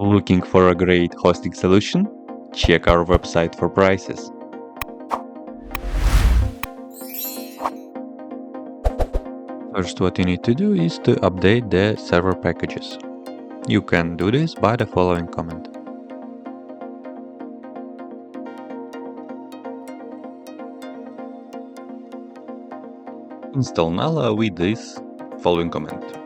Looking for a great hosting solution? Check our website for prices. First, what you need to do is to update the server packages. You can do this by the following command. Install NANO with this following command.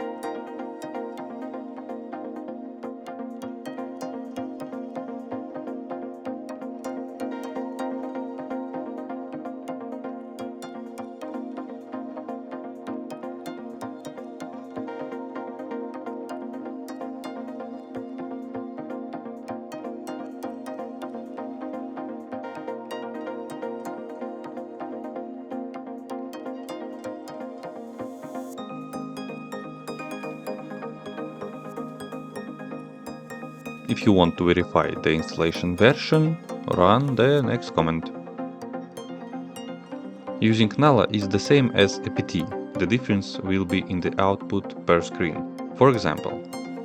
If you want to verify the installation version, run the next command. Using NANO is the same as apt. The difference will be in the output per screen. For example,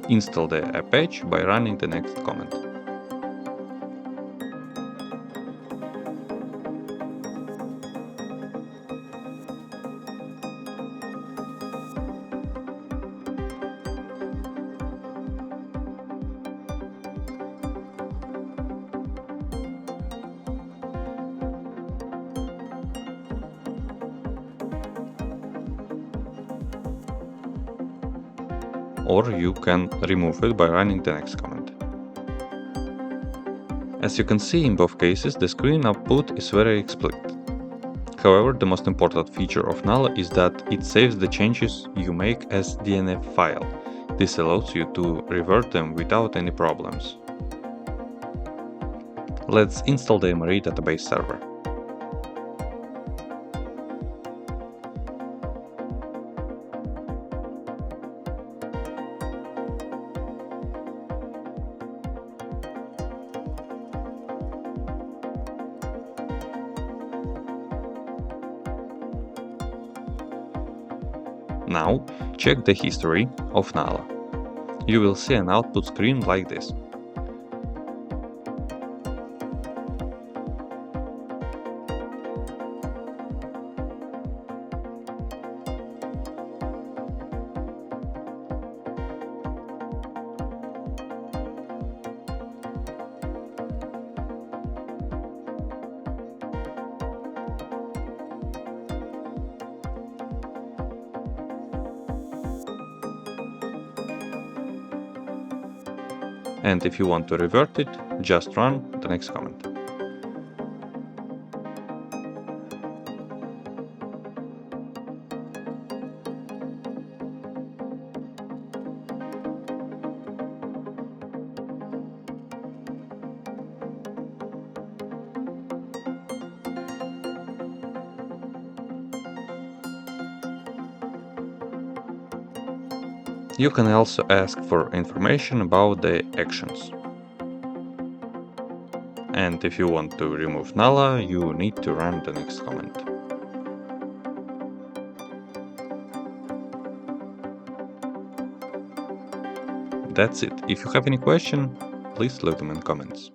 install the apt by running the next command. Or you can remove it by running the next command. As you can see, in both cases the screen output is very explicit. However, the most important feature of NANO is that it saves the changes you make as DNF file. This allows you to revert them without any problems. Let's install the mariadb-server. Now, check the history of NANO. You will see an output screen like this. And if you want to revert it, just run the next command. You can also ask for information about the actions. And if you want to remove NANO, you need to run the next command. That's it. If you have any question, please leave them in comments.